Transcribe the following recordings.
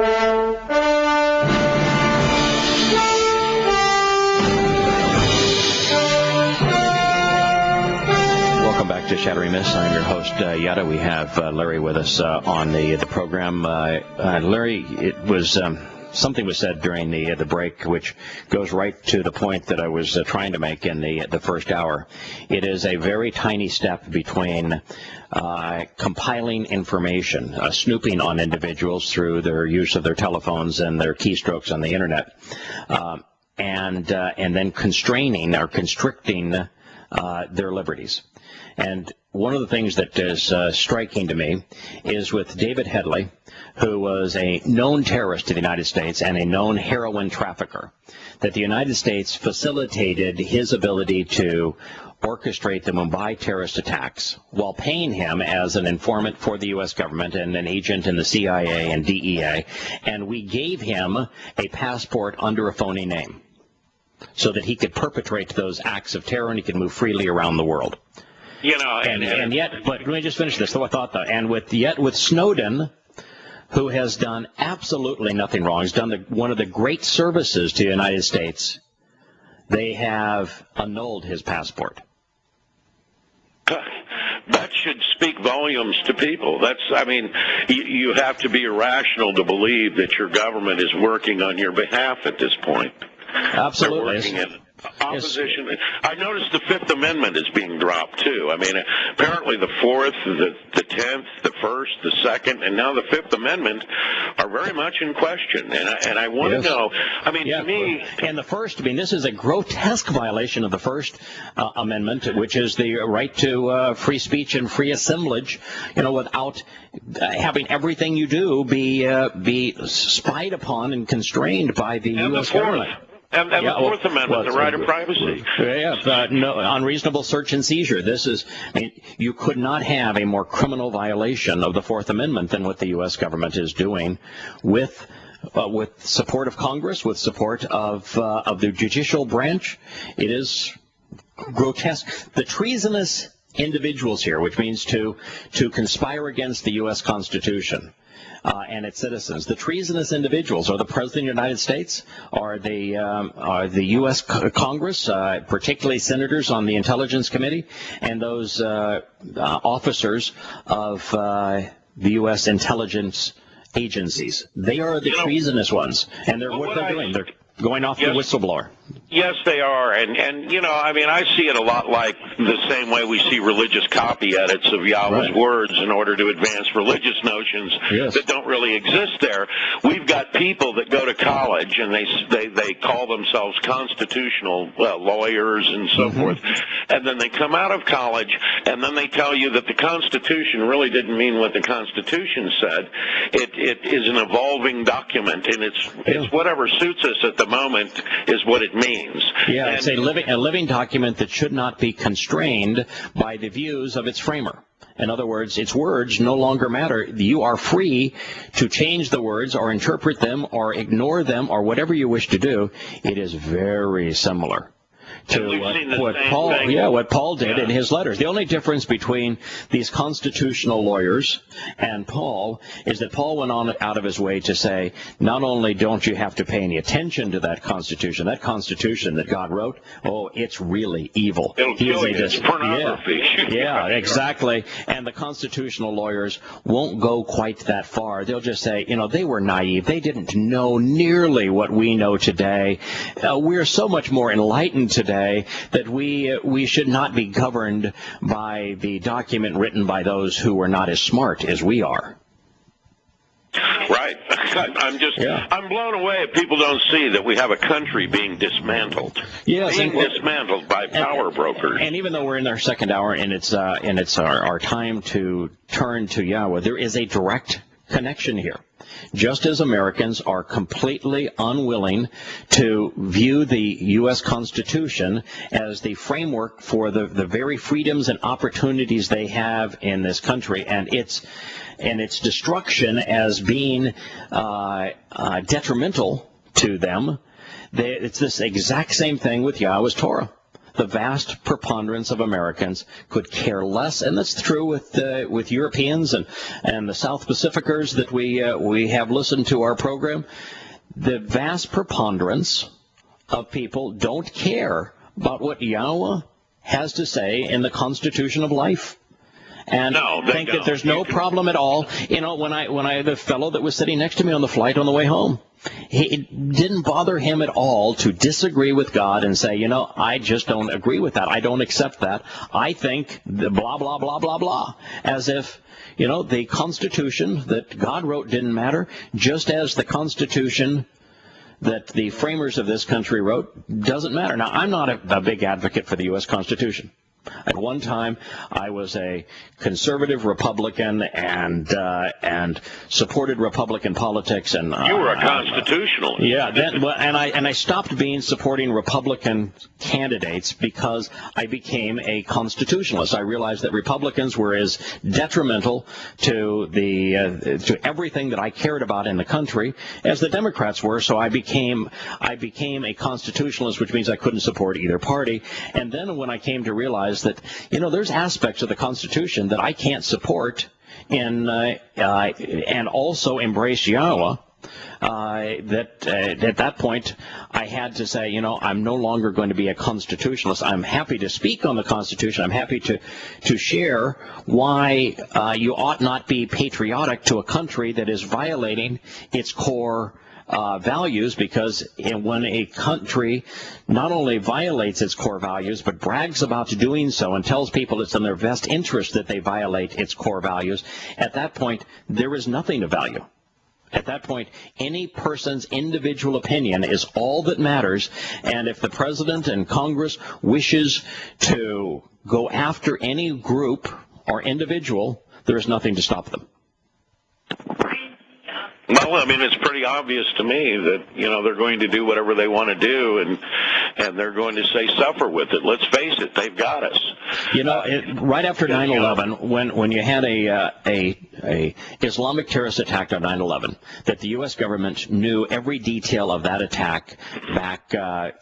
Welcome back to Shattering Myths. I'm your host, Yahowah. We have Larry with us on the program. Larry, it was something was said during the break, which goes right to the point that I was trying to make in the first hour. It is a very tiny step between compiling information, snooping on individuals through their use of their telephones and their keystrokes on the internet, and then constraining or constricting their liberties. And one of the things that is striking to me is with David Headley, who was a known terrorist to the United States and a known heroin trafficker, that the United States facilitated his ability to orchestrate the Mumbai terrorist attacks while paying him as an informant for the U.S. government and an agent in the CIA and DEA, and we gave him a passport under a phony name so that he could perpetrate those acts of terror and he could move freely around the world. You know, and yet, but let me just finish this thought, though. And with Snowden, who has done absolutely nothing wrong, has done one of the great services to the United States, they have annulled his passport. That should speak volumes to people. You have to be irrational to believe that your government is working on your behalf at this point. Absolutely. They're working in opposition. I noticed the Fifth Amendment is being dropped, too. I mean, apparently the Fourth, the 10th, the First, the Second, and now the Fifth Amendment are very much in question. And I want to know, to me... And the First, this is a grotesque violation of the First Amendment, which is the right to free speech and free assemblage, without having everything you do be spied upon and constrained by the U.S. government. And the Fourth Amendment, the right of privacy. No unreasonable search and seizure. You could not have a more criminal violation of the Fourth Amendment than what the U.S. government is doing with support of Congress, with support of the judicial branch. It is grotesque. The treasonous individuals here, which means to conspire against the U.S. Constitution and its citizens. The treasonous individuals are the President of the United States, are the U.S. Congress, particularly senators on the Intelligence Committee, and those officers of the U.S. intelligence agencies. They are the treasonous ones, and what they're doing. They're going off the whistleblower. Yes, they are. And I see it a lot like the same way we see religious copy edits of Yahweh's words in order to advance religious notions that don't really exist there. We've got people that go to college and they call themselves constitutional lawyers and so forth. And then they come out of college and then they tell you that the Constitution really didn't mean what the Constitution said. It is an evolving document, and it's whatever suits us at the moment is what it means. Yeah, it's a living document that should not be constrained by the views of its framer. In other words, its words no longer matter. You are free to change the words or interpret them or ignore them or whatever you wish to do. It is very similar to what Paul did in his letters. The only difference between these constitutional lawyers and Paul is that Paul went on out of his way to say, not only don't you have to pay any attention to that Constitution that God wrote, it's really evil. It'll kill you. It's pornography. Yeah, exactly. And the constitutional lawyers won't go quite that far. They'll just say, they were naive. They didn't know nearly what we know today. We're so much more enlightened today that we should not be governed by the document written by those who are not as smart as we are. Right. I'm blown away if people don't see that we have a country being dismantled. Yes, dismantled by power brokers. And even though we're in our second hour and it's our time to turn to Yahowah, there is a direct connection here. Just as Americans are completely unwilling to view the U.S. Constitution as the framework for the very freedoms and opportunities they have in this country and its destruction as being detrimental to them, it's this exact same thing with Yahowah's Torah. the vast preponderance of Americans could care less, and that's true with Europeans and the South Pacificers that we have listened to our program. The vast preponderance of people don't care about what Yahowah has to say in the Constitution of Life. And think that there's no problem at all. You know, the fellow that was sitting next to me on the flight on the way home, it didn't bother him at all to disagree with God and say, you know, I just don't agree with that. I don't accept that. I think the blah, blah, blah, blah, blah. As if, you know, the Constitution that God wrote didn't matter, just as the Constitution that the framers of this country wrote doesn't matter. Now, I'm not a big advocate for the U.S. Constitution. At one time, I was a conservative Republican and supported Republican politics. And you were a constitutionalist. Yeah, and I stopped supporting Republican candidates because I became a constitutionalist. I realized that Republicans were as detrimental to to everything that I cared about in the country as the Democrats were. So I became a constitutionalist, which means I couldn't support either party. And then when I came to realize that, you know, there's aspects of the Constitution that I can't support and also embrace Yahowah, that at that point I had to say, you know, I'm no longer going to be a constitutionalist. I'm happy to speak on the Constitution. I'm happy to share why you ought not be patriotic to a country that is violating its core values, because when a country not only violates its core values but brags about doing so and tells people it's in their best interest that they violate its core values, at that point there is nothing of value. At that point, any person's individual opinion is all that matters, and if the president and Congress wishes to go after any group or individual, there is nothing to stop them. Well, I mean, it's pretty obvious to me that, you know, they're going to do whatever they want to do, and they're going to say suffer with it. Let's face it, they've got us. You know, right after 9/11, when you had a Islamic terrorist attack on 9/11, that the U.S. government knew every detail of that attack back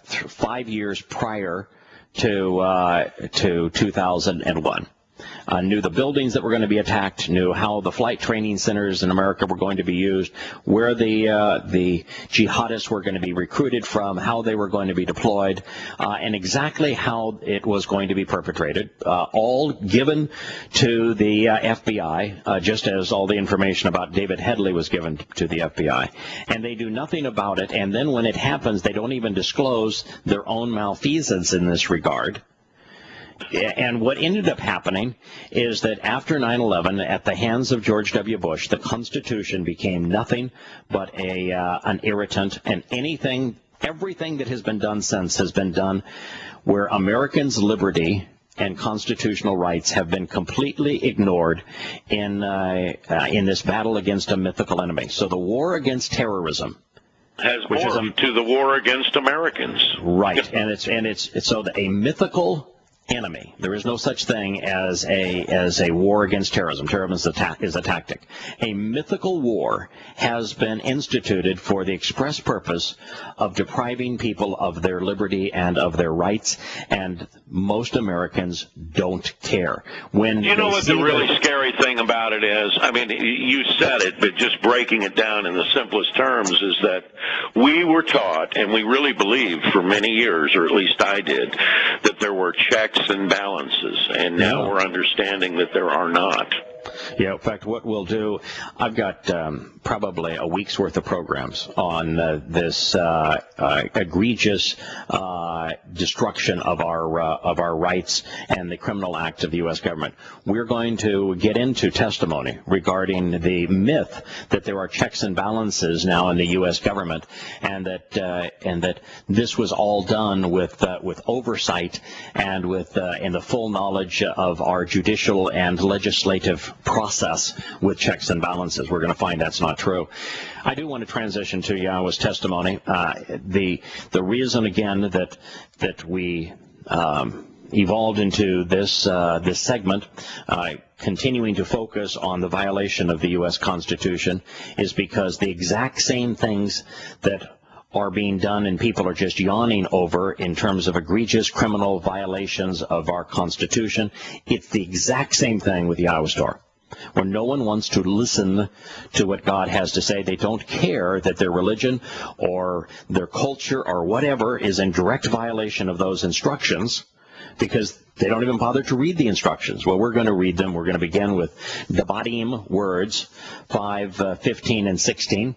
5 years prior to 2001. Knew the buildings that were going to be attacked, knew how the flight training centers in America were going to be used, where the jihadists were going to be recruited from, how they were going to be deployed, and exactly how it was going to be perpetrated, all given to the FBI, just as all the information about David Headley was given to the FBI. And they do nothing about it, and then when it happens, they don't even disclose their own malfeasance in this regard. And what ended up happening is that after 9/11, at the hands of George W. Bush, the Constitution became nothing but an irritant, and everything that has been done since has been done where Americans' liberty and constitutional rights have been completely ignored in this battle against a mythical enemy. So the war against terrorism has morphed to the war against Americans. Right, and it's so a mythical enemy. There is no such thing as a war against terrorism. Terrorism is a tactic. A mythical war has been instituted for the express purpose of depriving people of their liberty and of their rights, and most Americans don't care. You know what the really scary thing about it is? I mean, you said it, but just breaking it down in the simplest terms is that we were taught, and we really believed for many years, or at least I did, that there were checks and balances, and now we're understanding that there are not. Yeah, in fact, what we'll do, I've got probably a week's worth of programs on this egregious destruction of our rights and the criminal act of the U.S. government. We're going to get into testimony regarding the myth that there are checks and balances now in the U.S. government, and that this was all done with oversight and with in the full knowledge of our judicial and legislative process with checks and balances. We're going to find that's not true. I do want to transition to Yahowah's testimony. The reason again that we evolved into this segment, continuing to focus on the violation of the U.S. Constitution, is because the exact same things that are being done and people are just yawning over in terms of egregious criminal violations of our Constitution. It's the exact same thing with Yahowah's Torah. When no one wants to listen to what God has to say, they don't care that their religion or their culture or whatever is in direct violation of those instructions, because they don't even bother to read the instructions. Well, we're going to read them. We're going to begin with Devarim, words, 5:15 and 16.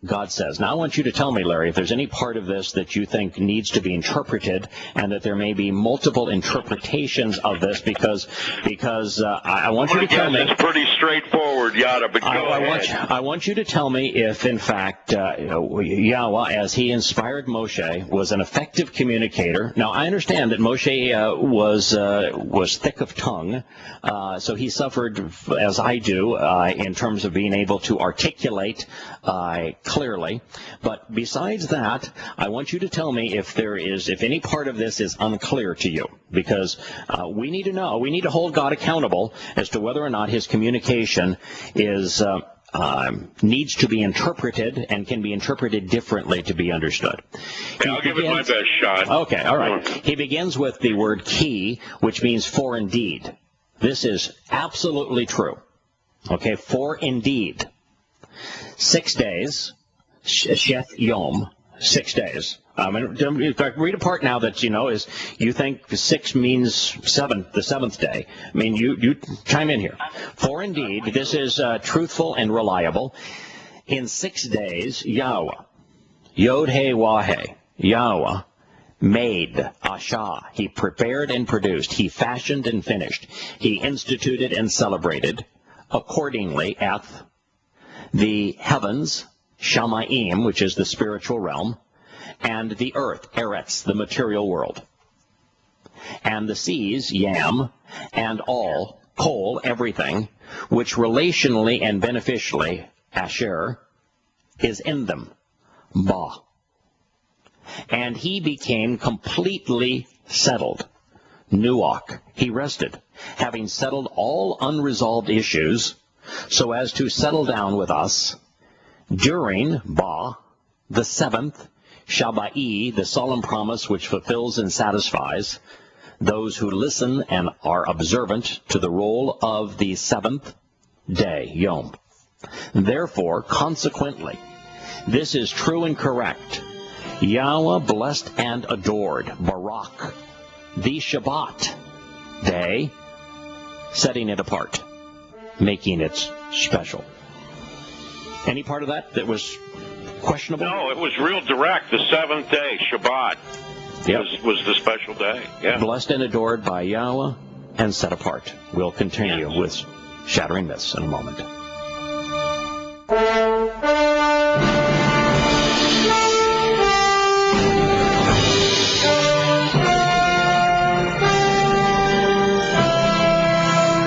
God says, now I want you to tell me, Larry, if there's any part of this that you think needs to be interpreted, and that there may be multiple interpretations of this, because I want you to tell me. It's pretty straightforward, Yada, but go ahead. I want you to tell me if, in fact, Yahowah, as he inspired Moshe, was an effective communicator. Now, I understand that Moshe was thick of tongue, so he suffered, as I do, in terms of being able to articulate clearly. But besides that, I want you to tell me if any part of this is unclear to you, because we need to know. We need to hold God accountable as to whether or not his communication is needs to be interpreted and can be interpreted differently to be understood. I'll give it my best shot. Okay, all right. He begins with the word ki, which means for indeed. This is absolutely true. Okay, for indeed. 6 days, Sheth Yom, 6 days. Read a part now that, is you think 6 means 7, the 7th day. I mean, you chime in here. For indeed, this is truthful and reliable. In 6 days, Yahowah, Yod-Heh-Wah-Heh, Yahowah, made, Ashah, he prepared and produced, he fashioned and finished, he instituted and celebrated, accordingly, the heavens, Shamayim, which is the spiritual realm, and the earth, Eretz, the material world, and the seas, Yam, and all, Kol, everything, which relationally and beneficially, Asher, is in them, Ba. And he became completely settled, Nuach, he rested, having settled all unresolved issues, so as to settle down with us during Ba, the 7th, Shabba'i, the solemn promise which fulfills and satisfies those who listen and are observant to the role of the 7th day, Yom. Therefore, consequently, this is true and correct. Yahowah blessed and adored, Barak, the Shabbat day, setting it apart, making it special. Any part of that was questionable? No, it was real direct. The 7th day, Shabbat, was the special day. Yeah. Blessed and adored by Yahowah and set apart. We'll continue with Shattering Myths in a moment.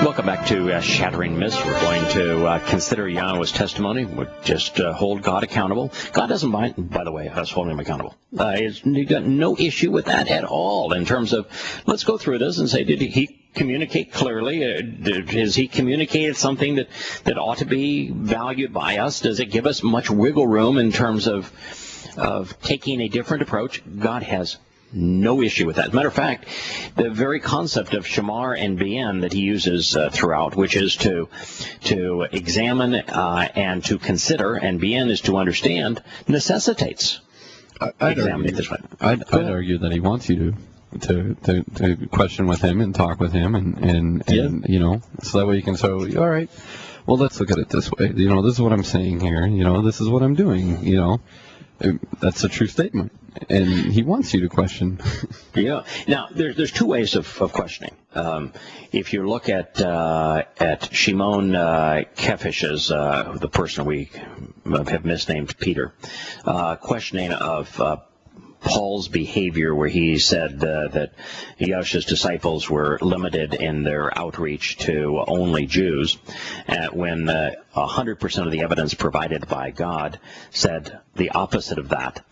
Welcome back to Shattering Myths. We're going to consider Yahowah's testimony. We'll just hold God accountable. God doesn't mind, by the way, us holding him accountable. He's got no issue with that at all in terms of, let's go through this and say, did he communicate clearly? Has he communicated something that ought to be valued by us? Does it give us much wiggle room in terms of taking a different approach? God has no issue with that. As a matter of fact, the very concept of shamar and bien that he uses throughout, which is to examine and to consider, and bien is to understand, necessitates examining this way. I'd argue that he wants you to question with him and talk with him, and so that way you can say, all right, well, let's look at it this way. This is what I'm saying here. This is what I'm doing. That's a true statement, and he wants you to question. Yeah. Now, there's two ways of questioning. If you look at Shimon Kefish's, the person we have misnamed Peter, questioning of Paul's behavior, where he said that Yahsh's disciples were limited in their outreach to only Jews, when 100% of the evidence provided by God said the opposite of that.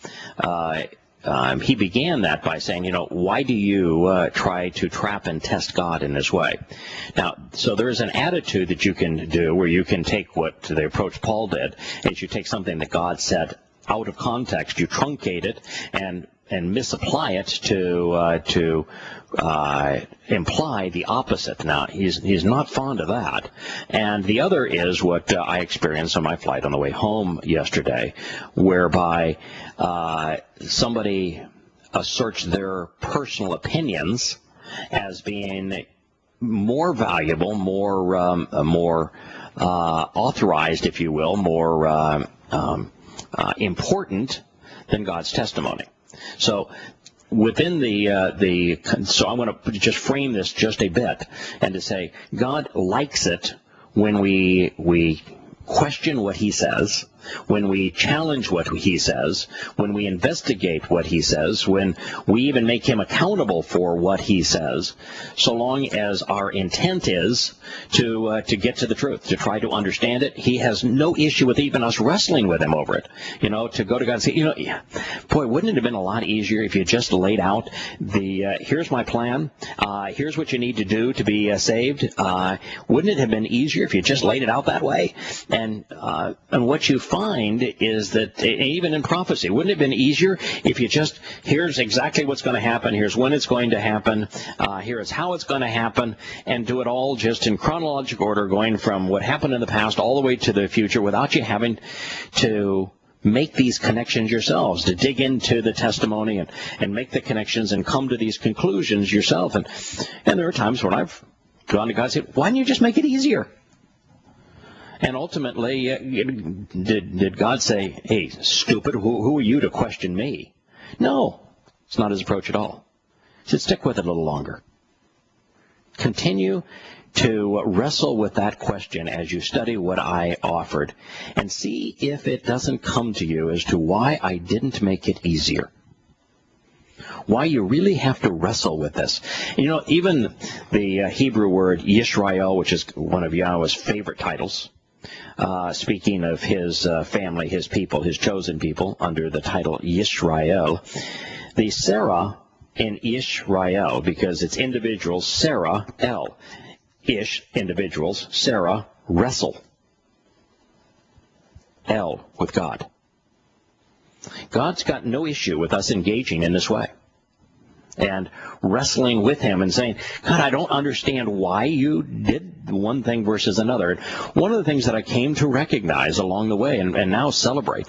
He began that by saying, why do you try to trap and test God in this way? Now, so there is an attitude that you can do where you can take what the approach Paul did, is you take something that God said out of context. You truncate it and misapply it to imply the opposite. Now, he's not fond of that. And the other is what I experienced on my flight on the way home yesterday, whereby somebody asserts their personal opinions as being more valuable, more authorized, if you will, more important than God's testimony. So within so I want to just frame this just a bit and to say God likes it when we question what he says, when we challenge what he says, when we investigate what he says, when we even make him accountable for what he says, so long as our intent is to get to the truth, to try to understand it. He has no issue with even us wrestling with him over it. To go to God and say, boy, wouldn't it have been a lot easier if you just laid out here's my plan, here's what you need to do to be saved. Wouldn't it have been easier if you just laid it out that way? And what you find is that even in prophecy, wouldn't it have been easier if you just, here's exactly what's going to happen, here's when it's going to happen, here is how it's going to happen, and do it all just in chronological order, going from what happened in the past all the way to the future without you having to make these connections yourselves, to dig into the testimony and make the connections and come to these conclusions yourself. And there are times when I've gone to God and said, why don't you just make it easier? And ultimately, did God say, hey, stupid, who are you to question me? No, it's not his approach at all. He said, stick with it a little longer. Continue to wrestle with that question as you study what I offered, and see if it doesn't come to you as to why I didn't make it easier. Why you really have to wrestle with this. Even the Hebrew word Yisrael, which is one of Yahowah's favorite titles, speaking of his family, his people, his chosen people, under the title Yisrael. The Sarah in Yisrael, because it's individuals, Sarah, El. Ish, individuals, Sarah, wrestle. El, with God. God's got no issue with us engaging in this way and wrestling with him and saying, God, I don't understand why you did one thing versus another. One of the things that I came to recognize along the way and now celebrate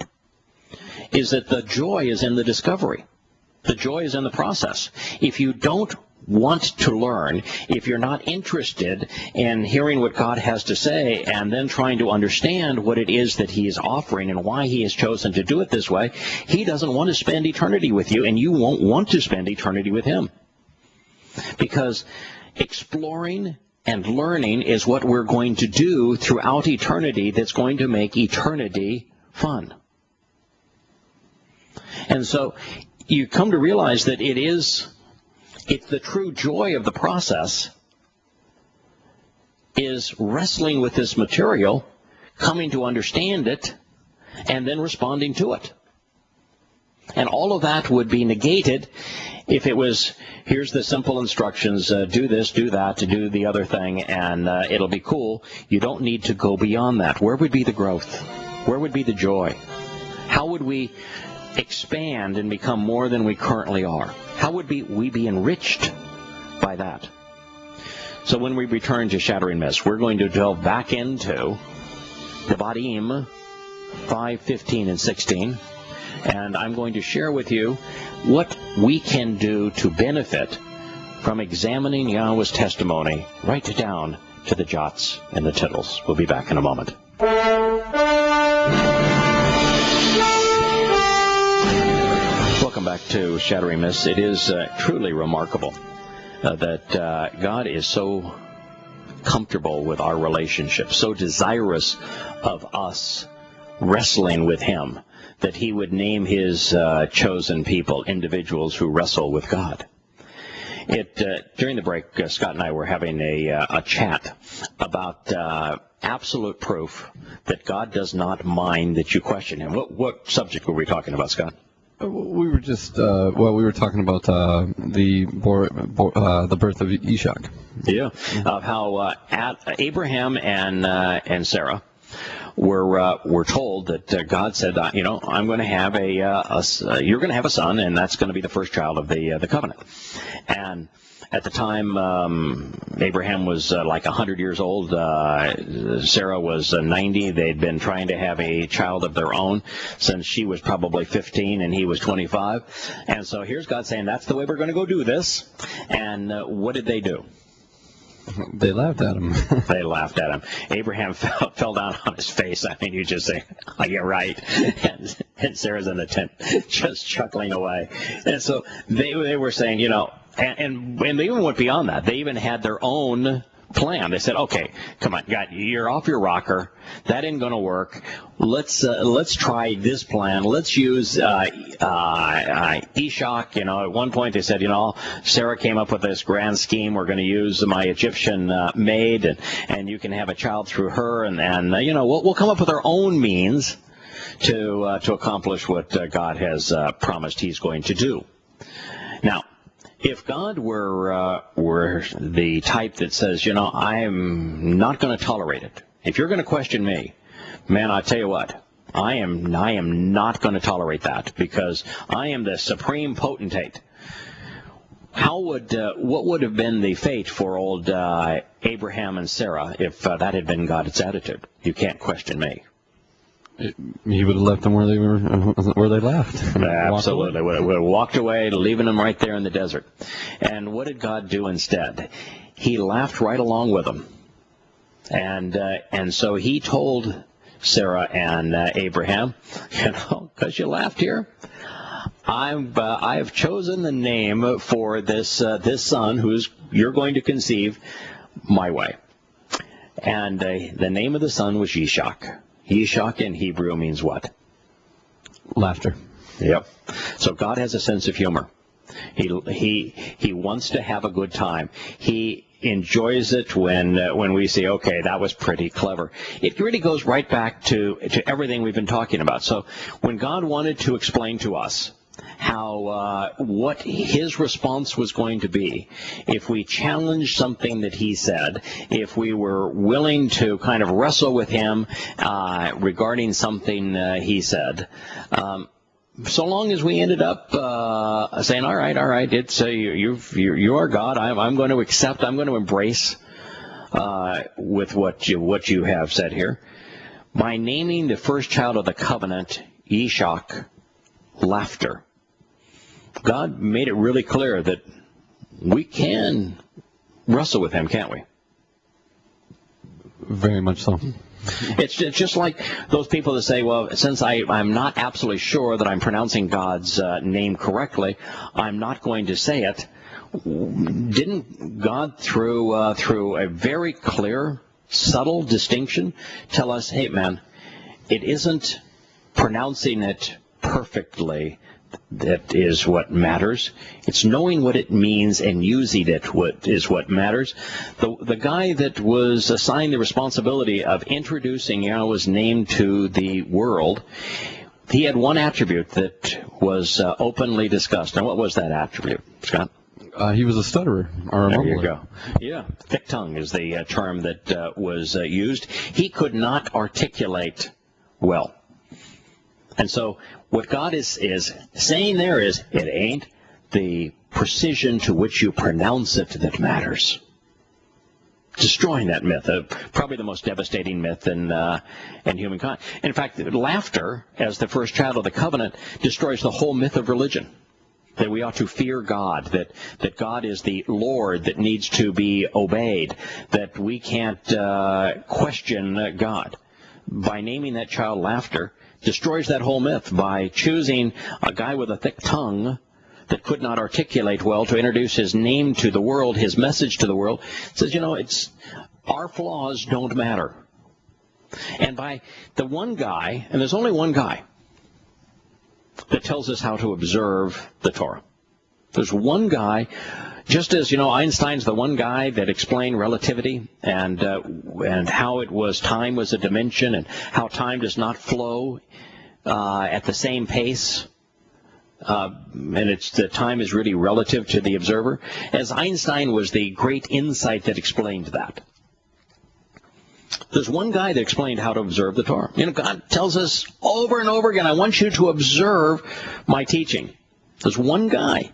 is that the joy is in the discovery. The joy is in the process. If you don't want to learn, if you're not interested in hearing what God has to say and then trying to understand what it is that he is offering and why he has chosen to do it this way, he doesn't want to spend eternity with you, and you won't want to spend eternity with him. Because exploring and learning is what we're going to do throughout eternity that's going to make eternity fun. And so you come to realize that it's the true joy of the process is wrestling with this material, coming to understand it, and then responding to it. And all of that would be negated if it was, here's the simple instructions, do this, do that, to do the other thing, and it'll be cool. You don't need to go beyond that. Where would be the growth? Where would be the joy? How would we expand and become more than we currently are? How would we be enriched by that? So when we return to Shattering Myths, we're going to delve back into Devarim 5, 15, and 16, and I'm going to share with you what we can do to benefit from examining Yahowah's testimony right down to the jots and the tittles. We'll be back in a moment. Welcome back to Shattering Myths. It is truly remarkable that God is so comfortable with our relationship, so desirous of us wrestling with him, that he would name his chosen people, individuals who wrestle with God. During the break, Scott and I were having a chat about absolute proof that God does not mind that you question him. What subject were we talking about, Scott? We were just we were talking about the birth of Ishak. Yeah, of how Abraham and Sarah we're told that God said, I'm going to have you're going to have a son, and that's going to be the first child of the covenant. And at the time, Abraham was like 100 years old. Sarah was 90. They'd been trying to have a child of their own since she was probably 15 and he was 25. And so here's God saying, that's the way we're going to go do this. And what did they do? They laughed at him. They laughed at him. Abraham fell down on his face. I mean, you just say, oh, you're right. And Sarah's in the tent just chuckling away. And so they were saying, and they even went beyond that. They even had their own plan. They said, okay, come on, God, you're off your rocker. That ain't going to work. Let's try this plan. Let's use Ishak. At one point they said, Sarah came up with this grand scheme. We're going to use my Egyptian maid, and you can have a child through her, and we'll come up with our own means to accomplish what God has promised He's going to do. Now, if God were the type that says, I'm not going to tolerate it. If you're going to question me, man, I tell you what, I am not going to tolerate that, because I am the supreme potentate. What would have been the fate for old Abraham and Sarah if that had been God's attitude? You can't question me. He would have left them where they left. Absolutely. Would have walked away, leaving them right there in the desert. And what did God do instead? He laughed right along with them. And so he told Sarah and Abraham, because you laughed here, I have chosen the name for this son you're going to conceive my way. And the name of the son was Ishak. Ishak in Hebrew means what? Laughter. Yep. So God has a sense of humor. He wants to have a good time. He enjoys it when we say, okay, that was pretty clever. It really goes right back to everything we've been talking about. So when God wanted to explain to us what his response was going to be if we challenged something that he said, if we were willing to kind of wrestle with him regarding something he said, so long as we ended up saying, all right, it's you are God. I'm going to accept. I'm going to embrace with what you have said here. By naming the first child of the covenant Ishak, laughter, God made it really clear that we can wrestle with him, can't we? Very much so. It's just like those people that say, well, since I'm not absolutely sure that I'm pronouncing God's name correctly, I'm not going to say it. Didn't God, through a very clear, subtle distinction, tell us, hey, man, it isn't pronouncing it perfectly that is what matters. It's knowing what it means and using it is what matters. The guy that was assigned the responsibility of introducing Yahowah's name to the world, he had one attribute that was openly discussed. And what was that attribute, Scott? He was a stutterer or a mumbler. There you go. Yeah, thick tongue is the term that was used. He could not articulate well. And so what God is saying there is, it ain't the precision to which you pronounce it that matters. Destroying that myth, probably the most devastating myth in humankind. In fact, laughter, as the first child of the covenant, destroys the whole myth of religion. That we ought to fear God, that God is the Lord that needs to be obeyed, that we can't question God. By naming that child Laughter, destroys that whole myth by choosing a guy with a thick tongue that could not articulate well to introduce his name to the world, his message to the world. It says, it's our flaws don't matter. And by the one guy, and there's only one guy that tells us how to observe the Torah. There's one guy, just as, Einstein's the one guy that explained relativity and how time was a dimension and how time does not flow at the same pace. And the time is really relative to the observer. As Einstein was the great insight that explained that. There's one guy that explained how to observe the Torah. God tells us over and over again, I want you to observe my teaching. There's one guy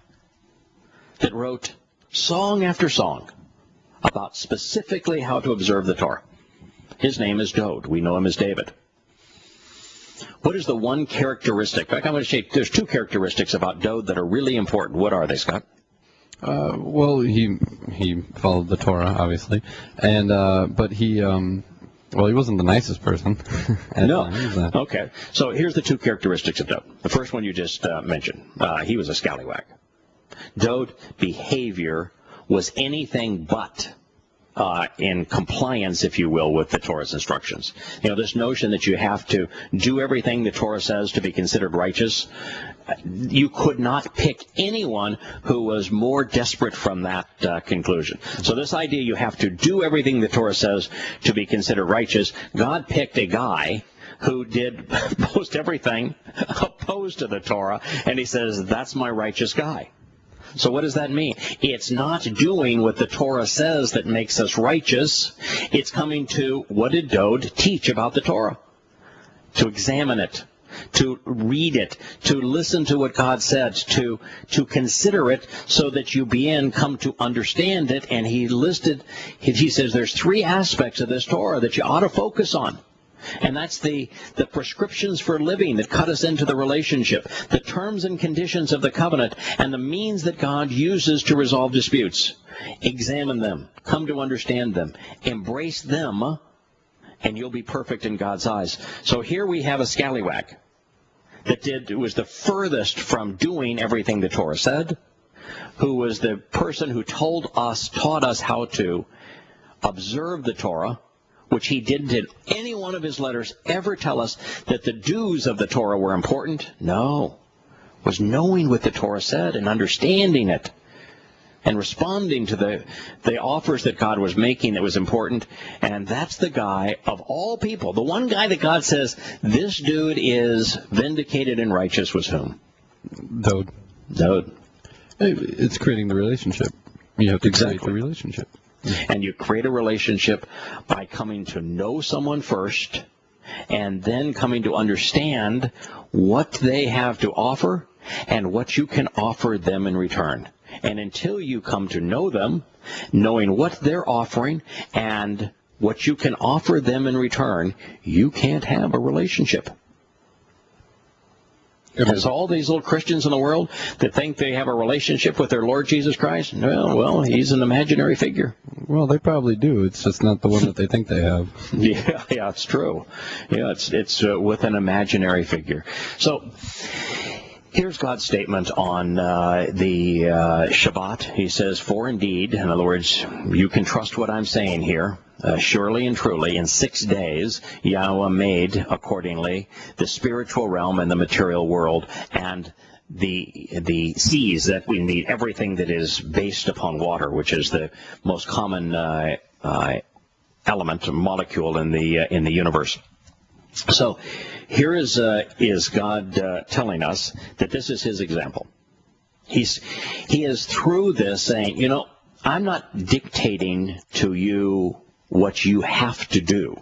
that wrote song after song about specifically how to observe the Torah. His name is Dode. We know him as David. What is the one characteristic? In fact, I'm going to say there's two characteristics about Dode that are really important. What are they, Scott? Well, he followed the Torah, obviously, and but he wasn't the nicest person. No. Okay. So here's the two characteristics of Dode. The first one you just mentioned. He was a scallywag. Dode behavior was anything but in compliance, if you will, with the Torah's instructions. This notion that you have to do everything the Torah says to be considered righteous, you could not pick anyone who was more desperate from that conclusion. So this idea you have to do everything the Torah says to be considered righteous, God picked a guy who did most everything opposed to the Torah, and he says, that's my righteous guy. So what does that mean? It's not doing what the Torah says that makes us righteous. It's coming to, what did Dode teach about the Torah? To examine it, to read it, to listen to what God said, to consider it so that you come to understand it. And he says there's three aspects of this Torah that you ought to focus on. And that's the prescriptions for living that cut us into the relationship, the terms and conditions of the covenant, and the means that God uses to resolve disputes. Examine them, come to understand them, embrace them, and you'll be perfect in God's eyes. So here we have a scallywag that was the furthest from doing everything the Torah said, who was the person who taught us how to observe the Torah, which he didn't in any one of his letters ever tell us that the do's of the Torah were important. No. It was knowing what the Torah said and understanding it and responding to the offers that God was making that was important. And that's the guy of all people. The one guy that God says, this dude is vindicated and righteous was whom? Dode. It's creating the relationship. You have to create the relationship. And you create a relationship by coming to know someone first and then coming to understand what they have to offer and what you can offer them in return. And until you come to know them, knowing what they're offering and what you can offer them in return, you can't have a relationship. There's all these little Christians in the world that think they have a relationship with their Lord Jesus Christ. Well, he's an imaginary figure. Well, they probably do. It's just not the one that they think they have. Yeah, it's true. Yeah, it's with an imaginary figure. So here's God's statement on the Shabbat. He says, for indeed, in other words, you can trust what I'm saying here. Surely and truly, in 6 days, Yahowah made, accordingly, the spiritual realm and the material world, and the seas that we need, everything that is based upon water, which is the most common element, molecule in the universe. So here is God telling us that this is his example. He is through this saying, I'm not dictating to you what you have to do.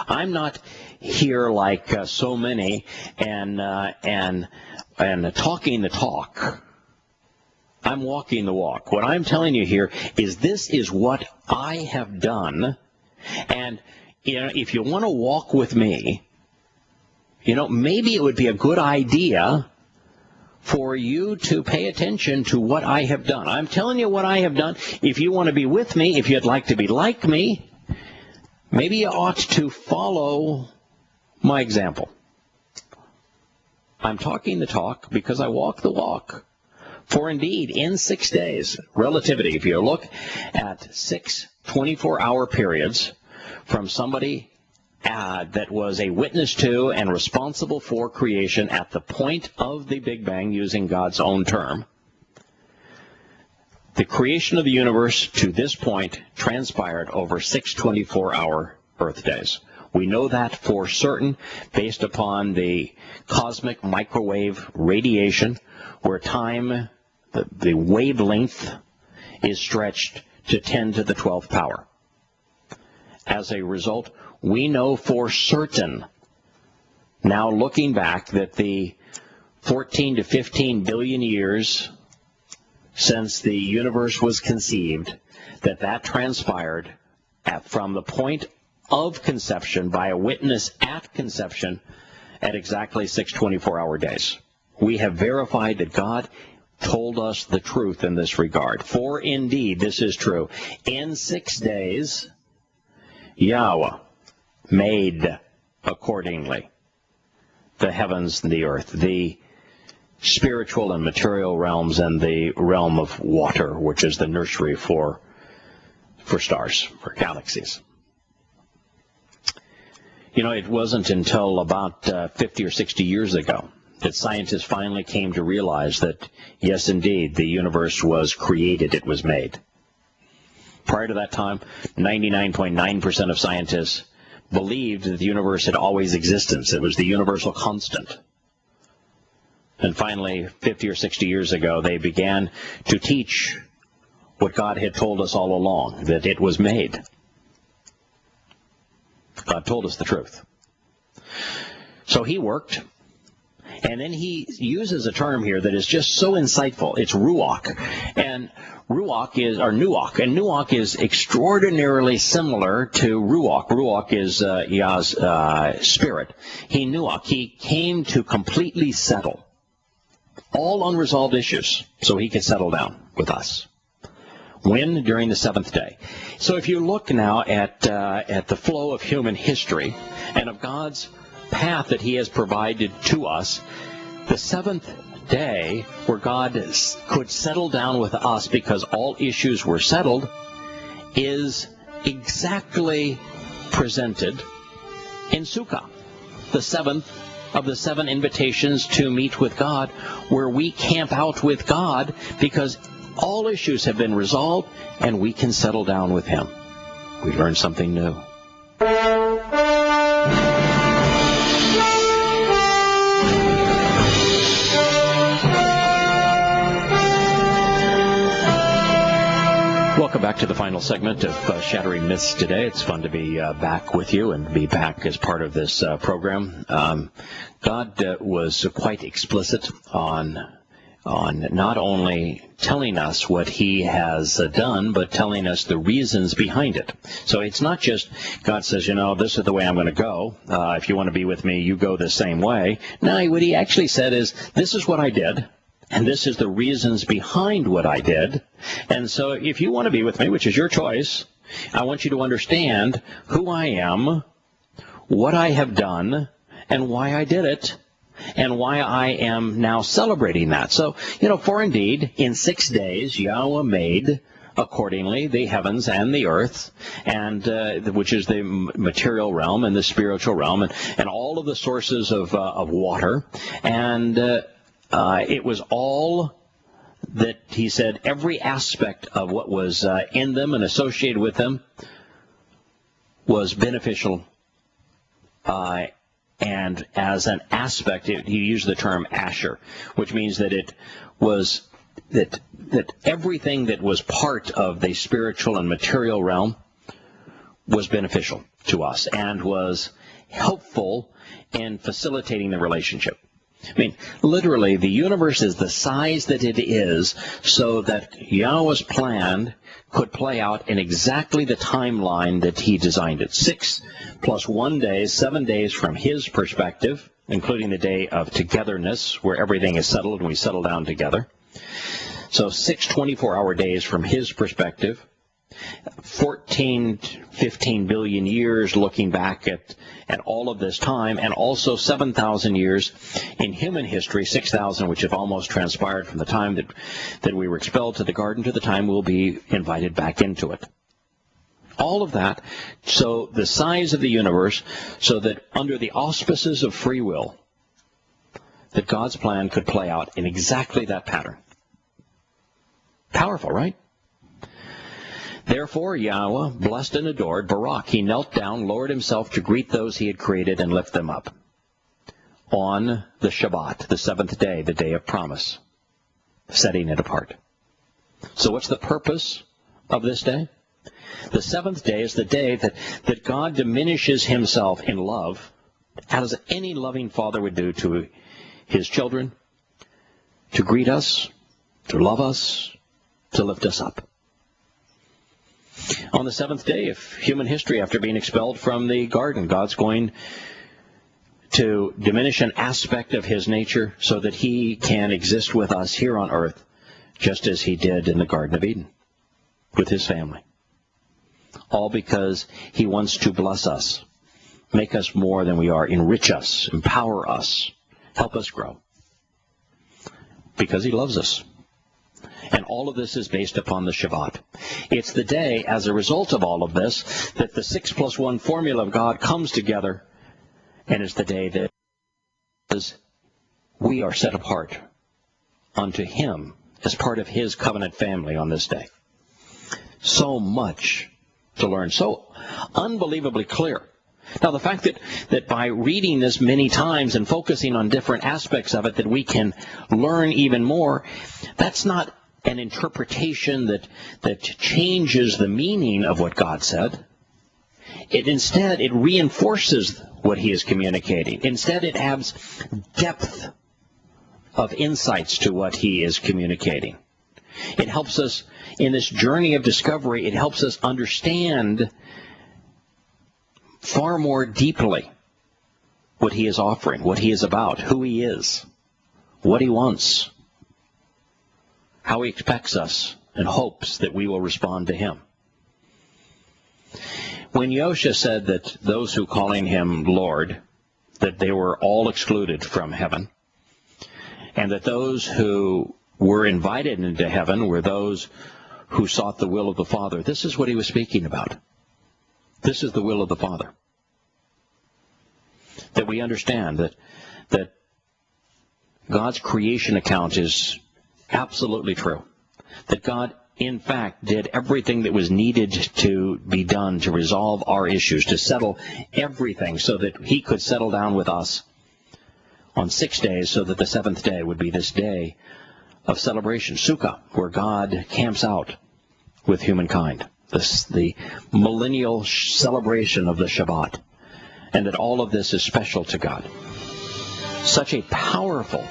I'm not here like so many and talking the talk. I'm walking the walk. What I'm telling you here is this is what I have done. And if you want to walk with me, maybe it would be a good idea for you to pay attention to what I have done. I'm telling you what I have done. If you want to be with me, if you'd like to be like me, maybe you ought to follow my example. I'm talking the talk because I walk the walk. For indeed, in 6 days, relativity, if you look at 6 24-hour periods from somebody that was a witness to and responsible for creation at the point of the Big Bang, using God's own term, the creation of the universe to this point transpired over 6 24-hour Earth days. We know that for certain based upon the cosmic microwave radiation, where time, the wavelength, is stretched to 10 to the 12th power. As a result, we know for certain, now looking back, that the 14 to 15 billion years since the universe was conceived, that transpired from the point of conception by a witness at conception at exactly 6 24-hour days. We have verified that God told us the truth in this regard. For indeed, this is true. In 6 days, Yahowah made accordingly the heavens and the earth, the spiritual and material realms, and the realm of water, which is the nursery for stars, for galaxies. You know, it wasn't until about 50 or 60 years ago that scientists finally came to realize that, yes, indeed, the universe was created, it was made. Prior to that time, 99.9% of scientists believed that the universe had always existed. It was the universal constant. And finally, 50 or 60 years ago, they began to teach what God had told us all along, that it was made. God told us the truth. So he worked, and then he uses a term here that is just so insightful. It's ruach. And ruach is, or nuach, and nuach is extraordinarily similar to ruach. Ruach is Yah's spirit. He came to completely settle all unresolved issues so he could settle down with us. When? During the seventh day. So if you look now at the flow of human history and of God's path that he has provided to us, the seventh day where God could settle down with us because all issues were settled is exactly presented in Sukkah, the seventh of the 7 invitations to meet with God, where we camp out with God because all issues have been resolved and we can settle down with him. We learn something new. Welcome back to the final segment of Shattering Myths today. It's fun to be back with you and be back as part of this program. God was quite explicit on not only telling us what he has done, but telling us the reasons behind it. So it's not just God says, you know, this is the way I'm going to go. If you want to be with me, you go the same way. No, what he actually said is, this is what I did, and this is the reasons behind what I did. And so if you want to be with me, which is your choice, I want you to understand who I am, what I have done, and why I did it, and why I am now celebrating that. So, you know, for indeed, in 6 days, Yahowah made accordingly the heavens and the earth, and which is the material realm and the spiritual realm, and all of the sources of water. And it was all that he said, every aspect of what was in them and associated with them was beneficial. And as an aspect, he used the term asher, which means that it was that everything that was part of the spiritual and material realm was beneficial to us and was helpful in facilitating the relationship. I mean, literally, the universe is the size that it is so that Yahowah's plan could play out in exactly the timeline that he designed it. 6 plus 1 day, 7 days from his perspective, including the day of togetherness, where everything is settled and we settle down together. So 6 24-hour days from his perspective. 14, 15 billion years looking back at all of this time, and also 7,000 years in human history, 6,000 which have almost transpired from the time that we were expelled to the garden to the time we'll be invited back into it. All of that, so the size of the universe, so that under the auspices of free will, that God's plan could play out in exactly that pattern. Powerful, right? Therefore, Yahowah, blessed and adored, Barak, he knelt down, lowered himself to greet those he had created and lift them up. On the Shabbat, the 7th day, the day of promise, setting it apart. So what's the purpose of this day? The seventh day is the day that God diminishes himself in love, as any loving father would do to his children, to greet us, to love us, to lift us up. On the seventh day of human history, after being expelled from the garden, God's going to diminish an aspect of his nature so that he can exist with us here on earth, just as he did in the Garden of Eden with his family. All because he wants to bless us, make us more than we are, enrich us, empower us, help us grow, because he loves us. And all of this is based upon the Shabbat. It's the day, as a result of all of this, that the 6+1 formula of God comes together, and it's the day that we are set apart unto him as part of his covenant family on this day. So much to learn, so unbelievably clear. Now, the fact that by reading this many times and focusing on different aspects of it that we can learn even more, that's not an interpretation that changes the meaning of what God said. Instead, it reinforces what he is communicating. Instead, it adds depth of insights to what he is communicating. It helps us in this journey of discovery. It helps us understand far more deeply what he is offering, what he is about, who he is, what he wants, how he expects us, and hopes that we will respond to him. When Yosha said that those who calling him Lord, that they were all excluded from heaven, and that those who were invited into heaven were those who sought the will of the Father, this is what he was speaking about. This is the will of the Father. That we understand that God's creation account is absolutely true. That God, in fact, did everything that was needed to be done to resolve our issues, to settle everything so that he could settle down with us on 6 days, so that the seventh day would be this day of celebration, Sukkah, where God camps out with humankind. The millennial celebration of the Shabbat. And that all of this is special to God. Such a powerful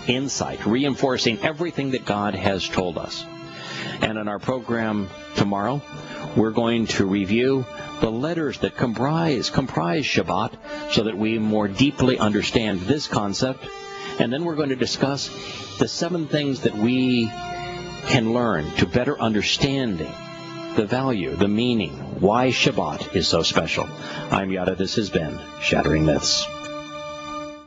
insight, reinforcing everything that God has told us. And in our program tomorrow, we're going to review the letters that comprise Shabbat so that we more deeply understand this concept. And then we're going to discuss the 7 things that we can learn to better understanding the value, the meaning, why Shabbat is so special. I'm Yada. This has been Shattering Myths.